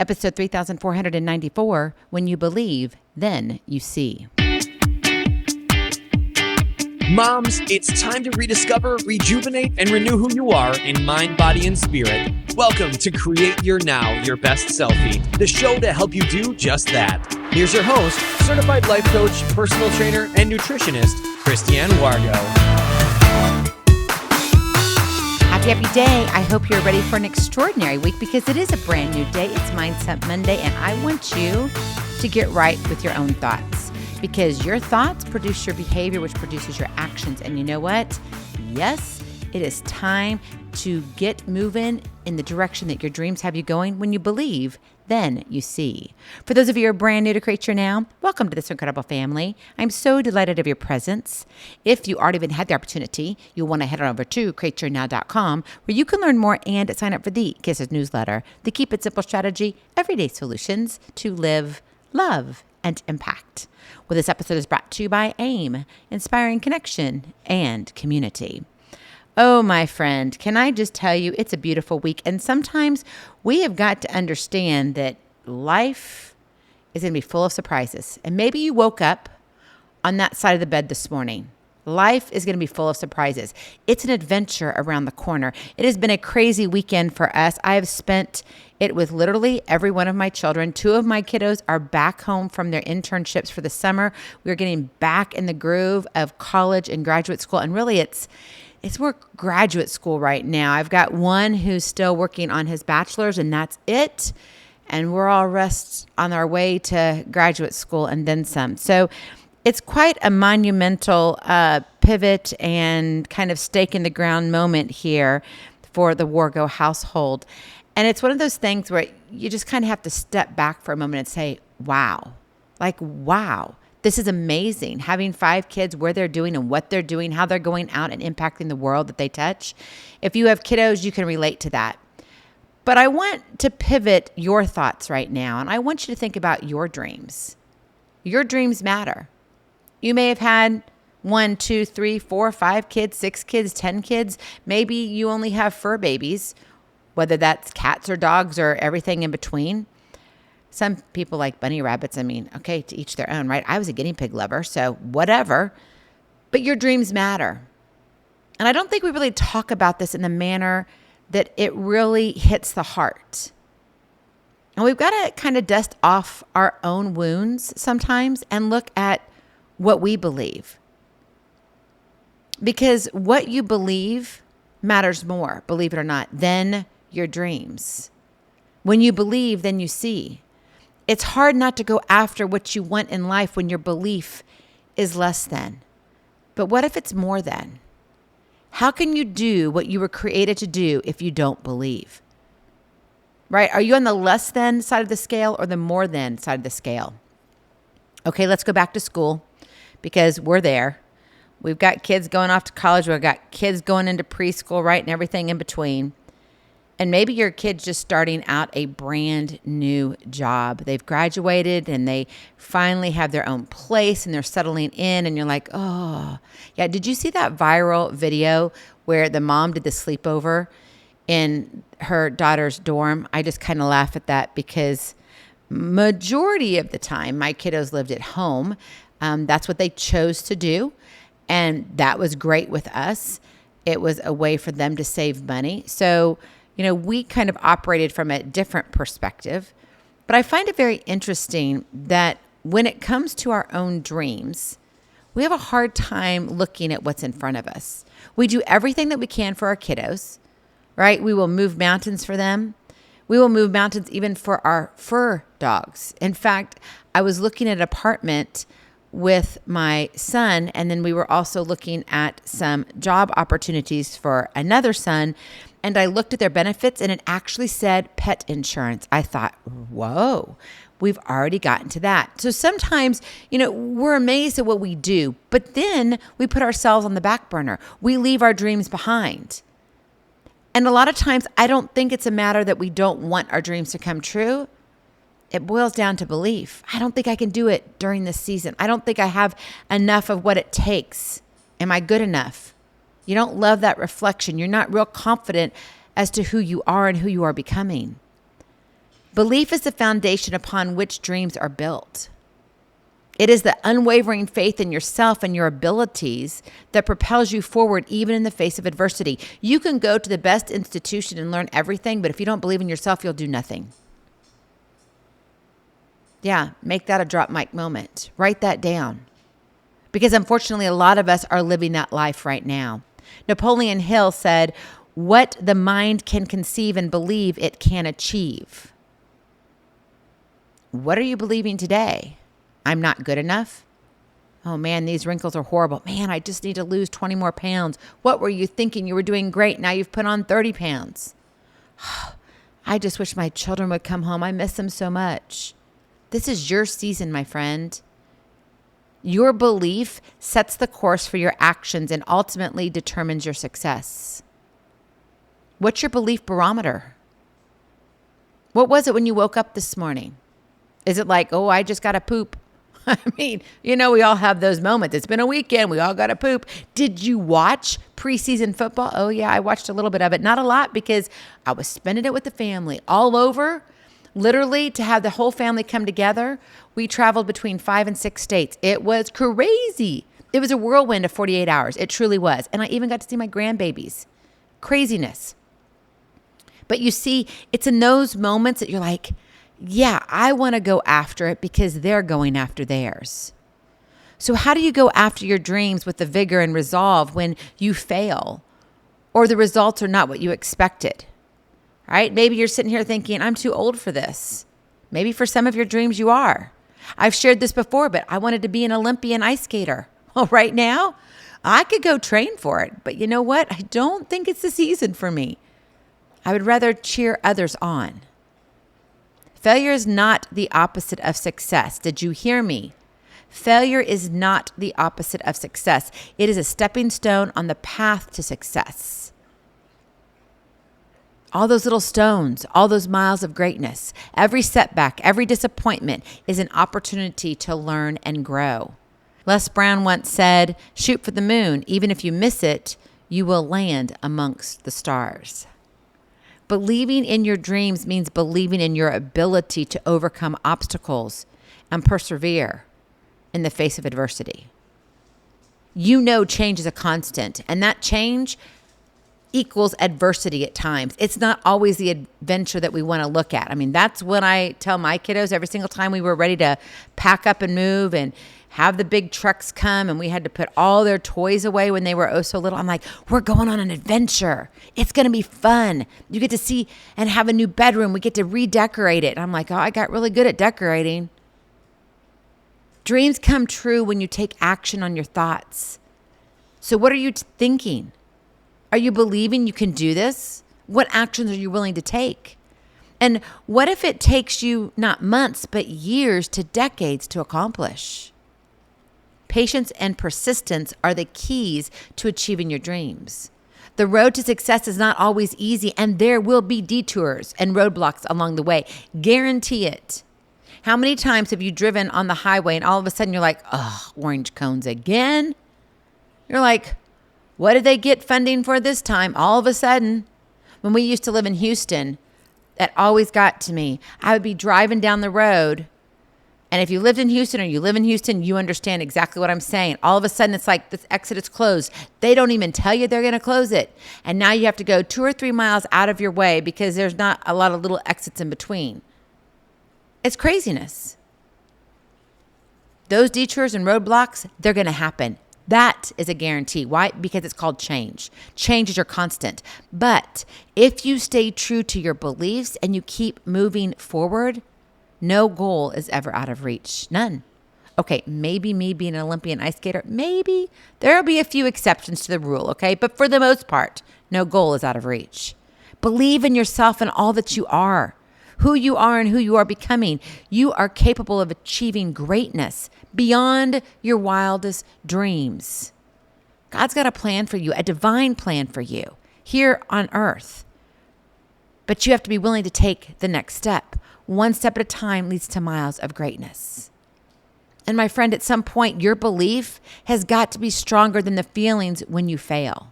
Episode 3494, When You Believe, Then You See. Moms, it's time to rediscover, rejuvenate, and renew who you are in mind, body, and spirit. Welcome to Create Your Now, Your Best Selfie, the show to help you do just that. Here's your host, certified life coach, personal trainer, and nutritionist, Christiane Wargo. Happy day. I hope you're ready for an extraordinary week because it is a brand new day. It's Mindset Monday, and I want you to get right with your own thoughts because your thoughts produce your behavior, which produces your actions. And you know what? Yes, it is time to get moving in the direction that your dreams have you going. When you believe, then you see. For those of you who are brand new to Create Your Now, welcome to this incredible family. I'm so delighted of your presence. If you already had the opportunity, you'll want to head on over to createyournow.com where you can learn more and sign up for the Kisses newsletter, the Keep It Simple strategy, everyday solutions to live, love, and impact. Well, this episode is brought to you by AIM, inspiring connection and community. Oh, my friend, can I just tell you, it's a beautiful week. And sometimes we have got to understand that life is going to be full of surprises. And maybe you woke up on that side of the bed this morning. Life is going to be full of surprises. It's an adventure around the corner. It has been a crazy weekend for us. I have spent it with literally every one of my children. 2 of my kiddos are back home from their internships for the summer. We're getting back in the groove of college and graduate school. And really, it's more graduate school right now. I've got one who's still working on his bachelor's, and that's it. And we're all on our way to graduate school and then some. So it's quite a monumental pivot and kind of stake in the ground moment here for the Wargo household. And it's one of those things where you just kind of have to step back for a moment and say, wow, wow. This is amazing, having 5 kids, where they're doing and what they're doing, how they're going out and impacting the world that they touch. If you have kiddos, you can relate to that. But I want to pivot your thoughts right now, and I want you to think about your dreams. Your dreams matter. You may have had 1, 2, 3, 4, 5 kids, 6 kids, 10 kids. Maybe you only have fur babies, whether that's cats or dogs or everything in between. Some people like bunny rabbits. I mean, okay, to each their own, right? I was a guinea pig lover, so whatever. But your dreams matter. And I don't think we really talk about this in the manner that it really hits the heart. And we've got to kind of dust off our own wounds sometimes and look at what we believe. Because what you believe matters more, believe it or not, than your dreams. When you believe, then you see. It's hard not to go after what you want in life when your belief is less than. But what if it's more than? How can you do what you were created to do if you don't believe? Right? Are you on the less than side of the scale or the more than side of the scale? Okay, let's go back to school because we're there. We've got kids going off to college. We've got kids going into preschool, right? And everything in between. And maybe your kid's just starting out a brand new job. They've graduated and they finally have their own place and they're settling in and you're like, oh, yeah. Did you see that viral video where the mom did the sleepover in her daughter's dorm? I just kind of laugh at that because majority of the time my kiddos lived at home. That's what they chose to do. And that was great with us. It was a way for them to save money. So we kind of operated from a different perspective, but I find it very interesting that when it comes to our own dreams, we have a hard time looking at what's in front of us. We do everything that we can for our kiddos, right? We will move mountains for them. We will move mountains even for our fur dogs. In fact, I was looking at an apartment with my son, and then we were also looking at some job opportunities for another son. And I looked at their benefits and it actually said pet insurance. I thought, whoa, we've already gotten to that. So sometimes, we're amazed at what we do, but then we put ourselves on the back burner. We leave our dreams behind. And a lot of times, I don't think it's a matter that we don't want our dreams to come true. It boils down to belief. I don't think I can do it during this season. I don't think I have enough of what it takes. Am I good enough? You don't love that reflection. You're not real confident as to who you are and who you are becoming. Belief is the foundation upon which dreams are built. It is the unwavering faith in yourself and your abilities that propels you forward even in the face of adversity. You can go to the best institution and learn everything, but if you don't believe in yourself, you'll do nothing. Yeah, make that a drop mic moment. Write that down. Because unfortunately, a lot of us are living that life right now. Napoleon Hill said, "What the mind can conceive and believe, it can achieve." What are you believing today? I'm not good enough? Oh man, these wrinkles are horrible. Man, I just need to lose 20 more pounds. What were you thinking? You were doing great. Now you've put on 30 pounds. I just wish my children would come home. I miss them so much. This is your season, my friend. Your belief sets the course for your actions and ultimately determines your success. What's your belief barometer? What was it when you woke up this morning? Is it like, oh, I just got to poop? I mean, we all have those moments. It's been a weekend. We all got to poop. Did you watch preseason football? Oh, yeah, I watched a little bit of it. Not a lot because I was spending it with the family all over. Literally, to have the whole family come together, we traveled between 5 and 6 states. It was crazy. It was a whirlwind of 48 hours. It truly was. And I even got to see my grandbabies. Craziness. But you see, it's in those moments that you're like, yeah, I want to go after it because they're going after theirs. So how do you go after your dreams with the vigor and resolve when you fail or the results are not what you expected? Right? Maybe you're sitting here thinking, I'm too old for this. Maybe for some of your dreams you are. I've shared this before, but I wanted to be an Olympian ice skater. Well, right now, I could go train for it. But you know what? I don't think it's the season for me. I would rather cheer others on. Failure is not the opposite of success. Did you hear me? Failure is not the opposite of success. It is a stepping stone on the path to success. All those little stones, all those miles of greatness, every setback, every disappointment is an opportunity to learn and grow. Les Brown once said, "Shoot for the moon. Even if you miss it, you will land amongst the stars." Believing in your dreams means believing in your ability to overcome obstacles and persevere in the face of adversity. Change is a constant, and that change equals adversity at times. It's not always the adventure that we want to look at. I mean, that's what I tell my kiddos every single time we were ready to pack up and move and have the big trucks come and we had to put all their toys away when they were oh so little. I'm like, we're going on an adventure. It's going to be fun. You get to see and have a new bedroom. We get to redecorate it. And I'm like, oh, I got really good at decorating. Dreams come true when you take action on your thoughts. So what are you thinking? Are you believing you can do this? What actions are you willing to take? And what if it takes you not months, but years to decades to accomplish? Patience and persistence are the keys to achieving your dreams. The road to success is not always easy, and there will be detours and roadblocks along the way. Guarantee it. How many times have you driven on the highway and all of a sudden you're like, oh, orange cones again? You're like, what did they get funding for this time? All of a sudden, when we used to live in Houston, that always got to me. I would be driving down the road, and if you lived in Houston or you live in Houston, you understand exactly what I'm saying. All of a sudden, it's like this exit is closed. They don't even tell you they're going to close it. And now you have to go 2 or 3 miles out of your way because there's not a lot of little exits in between. It's craziness. Those detours and roadblocks, they're going to happen. That is a guarantee. Why? Because it's called change. Change is your constant. But if you stay true to your beliefs and you keep moving forward, no goal is ever out of reach. None. Okay, maybe me being an Olympian ice skater, maybe there'll be a few exceptions to the rule, okay? But for the most part, no goal is out of reach. Believe in yourself and all that you are, who you are and who you are becoming. You are capable of achieving greatness beyond your wildest dreams. God's got a plan for you, a divine plan for you here on earth. But you have to be willing to take the next step. One step at a time leads to miles of greatness. And my friend, at some point, your belief has got to be stronger than the feelings when you fail.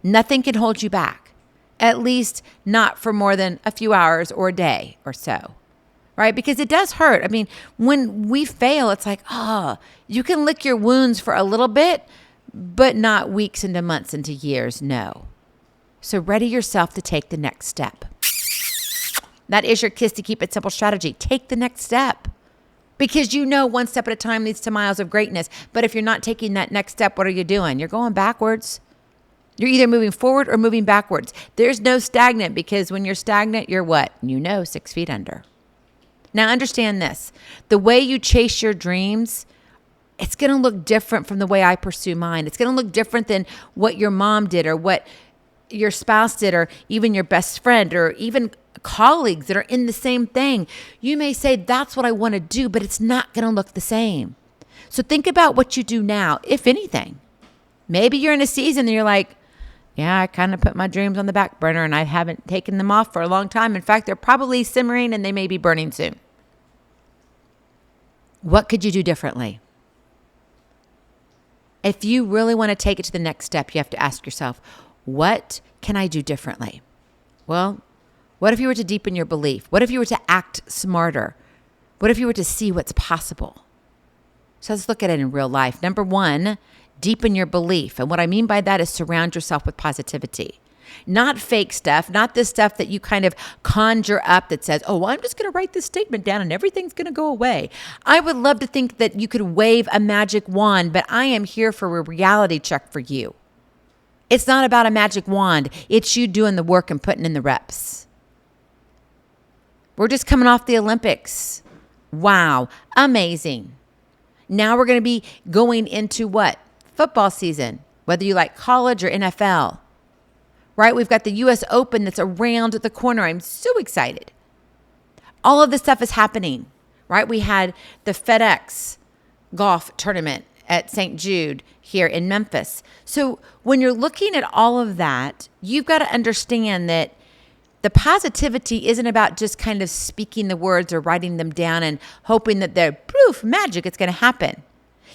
Nothing can hold you back, at least not for more than a few hours or a day or so. right? Because it does hurt. I mean, when we fail, it's like, you can lick your wounds for a little bit, but not weeks into months into years. No. So ready yourself to take the next step. That is your kiss to keep it simple strategy. Take the next step. Because you know one step at a time leads to miles of greatness. But if you're not taking that next step, what are you doing? You're going backwards. You're either moving forward or moving backwards. There's no stagnant, because when you're stagnant, you're what? 6 feet under. Now understand this. The way you chase your dreams, it's going to look different from the way I pursue mine. It's going to look different than what your mom did or what your spouse did or even your best friend or even colleagues that are in the same thing. You may say, that's what I want to do, but it's not going to look the same. So think about what you do now, if anything. Maybe you're in a season and you're like, yeah, I kind of put my dreams on the back burner and I haven't taken them off for a long time. In fact, they're probably simmering and they may be burning soon. What could you do differently? If you really want to take it to the next step, you have to ask yourself, what can I do differently? Well, what if you were to deepen your belief? What if you were to act smarter? What if you were to see what's possible? So let's look at it in real life. Number one, deepen your belief. And what I mean by that is surround yourself with positivity. Not fake stuff, not this stuff that you kind of conjure up that says, oh, I'm just going to write this statement down and everything's going to go away. I would love to think that you could wave a magic wand, but I am here for a reality check for you. It's not about a magic wand. It's you doing the work and putting in the reps. We're just coming off the Olympics. Wow, amazing. Now we're going to be going into what? Football season, whether you like college or NFL. Right? We've got the US Open that's around the corner. I'm so excited. All of this stuff is happening, right? We had the FedEx golf tournament at St. Jude here in Memphis. So when you're looking at all of that, you've got to understand that the positivity isn't about just kind of speaking the words or writing them down and hoping that they're proof, magic, it's going to happen.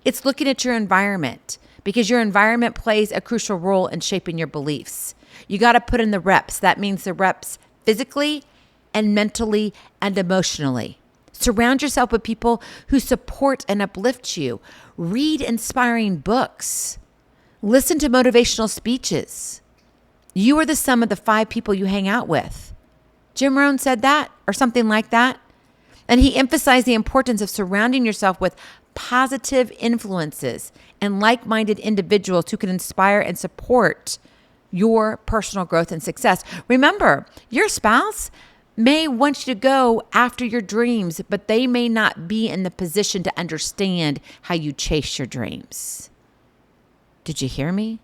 It's looking at your environment, because your environment plays a crucial role in shaping your beliefs. You got to put in the reps. That means the reps physically and mentally and emotionally. Surround yourself with people who support and uplift you. Read inspiring books. Listen to motivational speeches. You are the sum of the 5 people you hang out with. Jim Rohn said that, or something like that. And he emphasized the importance of surrounding yourself with positive influences and like-minded individuals who can inspire and support your personal growth and success. Remember, your spouse may want you to go after your dreams, but they may not be in the position to understand how you chase your dreams. Did you hear me?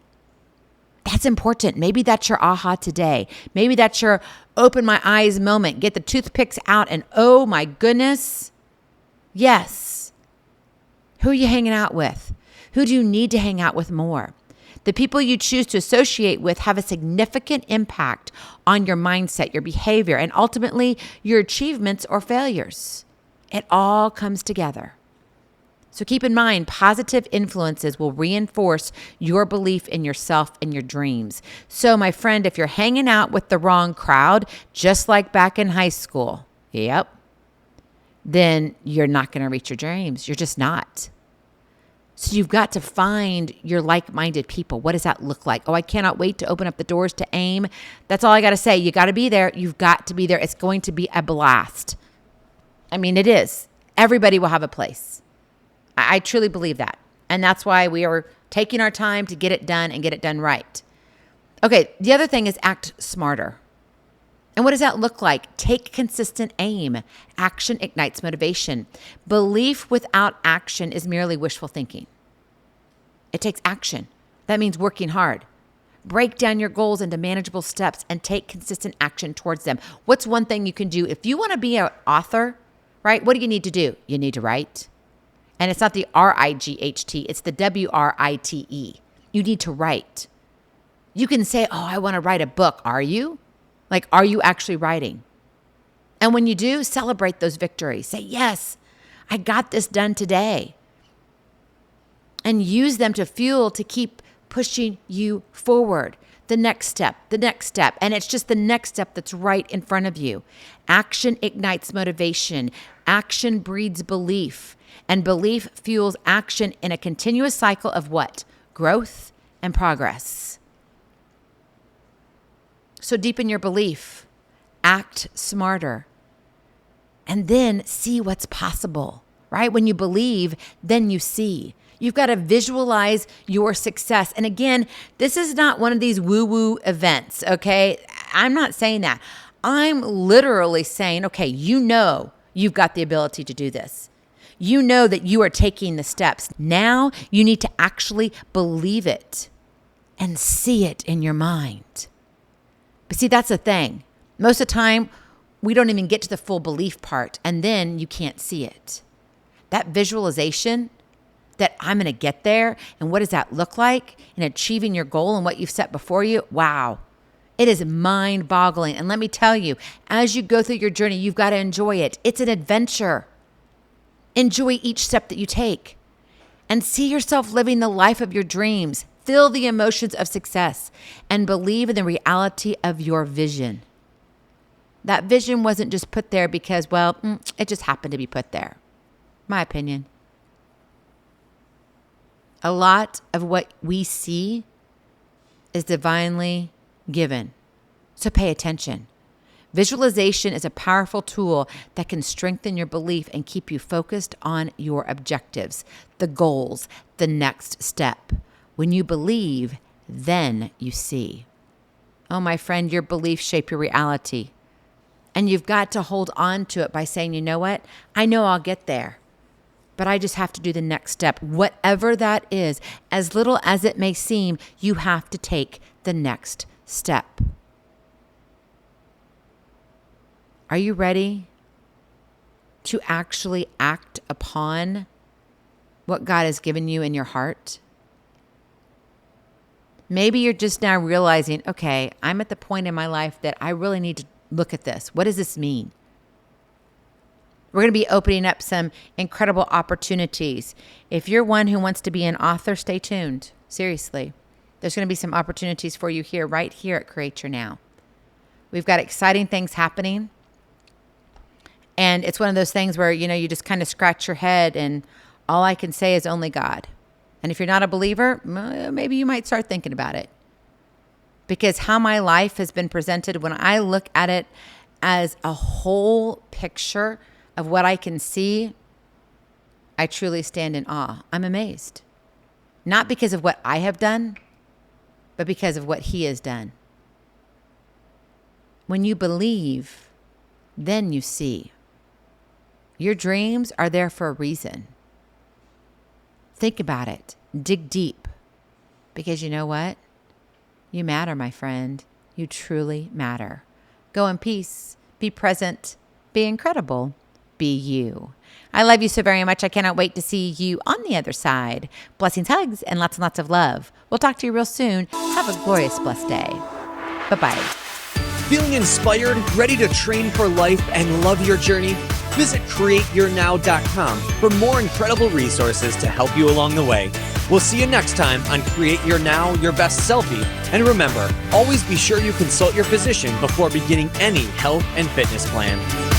That's important. Maybe that's your aha today. Maybe that's your open my eyes moment. Get the toothpicks out and oh my goodness. Yes. Who are you hanging out with? Who do you need to hang out with more? The people you choose to associate with have a significant impact on your mindset, your behavior, and ultimately your achievements or failures. It all comes together. So keep in mind, positive influences will reinforce your belief in yourself and your dreams. So my friend, if you're hanging out with the wrong crowd, just like back in high school, then you're not going to reach your dreams. You're just not. So you've got to find your like-minded people. What does that look like? Oh, I cannot wait to open up the doors to AIM. That's all I got to say. You got to be there. You've got to be there. It's going to be a blast. I mean, it is. Everybody will have a place. I truly believe that. And that's why we are taking our time to get it done and get it done right. Okay, the other thing is act smarter. And what does that look like? Take consistent aim. Action ignites motivation. Belief without action is merely wishful thinking. It takes action. That means working hard. Break down your goals into manageable steps and take consistent action towards them. What's one thing you can do? If you want to be an author, right, what do you need to do? You need to write. And it's not the R-I-G-H-T, it's the W-R-I-T-E. You need to write. You can say, oh, I want to write a book. Are you? Like, are you actually writing? And when you do, celebrate those victories. Say, yes, I got this done today. And use them to fuel to keep pushing you forward. the next step, the next step. And it's just the next step that's right in front of you. Action ignites motivation. Action breeds belief. And belief fuels action in a continuous cycle of what? Growth and progress. So deepen your belief. Act smarter. And then see what's possible, right? When you believe, then you see. You've got to visualize your success. And again, this is not one of these woo-woo events, okay? I'm not saying that. I'm literally saying, okay, you know you've got the ability to do this. You know that you are taking the steps. Now you need to actually believe it and see it in your mind. But see, that's the thing. Most of the time, we don't even get to the full belief part, and then you can't see it. That visualization that I'm going to get there, and what does that look like in achieving your goal and what you've set before you? Wow. It is mind-boggling. And let me tell you, as you go through your journey, you've got to enjoy it. It's an adventure. Enjoy each step that you take and see yourself living the life of your dreams. Feel the emotions of success and believe in the reality of your vision. That vision wasn't just put there because, well, it just happened to be put there. My opinion. A lot of what we see is divinely given. So pay attention. Visualization is a powerful tool that can strengthen your belief and keep you focused on your objectives, the goals, the next step. When you believe, then you see. Oh, my friend, your beliefs shape your reality. And you've got to hold on to it by saying, you know what? I know I'll get there, but I just have to do the next step. Whatever that is, as little as it may seem, you have to take the next step. Are you ready to actually act upon what God has given you in your heart? Maybe you're just now realizing, okay, I'm at the point in my life that I really need to look at this. What does this mean? We're going to be opening up some incredible opportunities. If you're one who wants to be an author, stay tuned. Seriously. There's going to be some opportunities for you here, right here at Create Your Now. We've got exciting things happening. And it's one of those things where, you just kind of scratch your head and all I can say is only God. And if you're not a believer, maybe you might start thinking about it. Because how my life has been presented, when I look at it as a whole picture of what I can see, I truly stand in awe. I'm amazed. Not because of what I have done, but because of what He has done. When you believe, then you see. Your dreams are there for a reason. Think about it. Dig deep. Because you know what? You matter, my friend. You truly matter. Go in peace. Be present. Be incredible. Be you. I love you so very much. I cannot wait to see you on the other side. Blessings, hugs, and lots of love. We'll talk to you real soon. Have a glorious, blessed day. Bye-bye. Feeling inspired, ready to train for life and love your journey? Visit createyournow.com for more incredible resources to help you along the way. We'll see you next time on Create Your Now, Your Best Selfie. And remember, always be sure you consult your physician before beginning any health and fitness plan.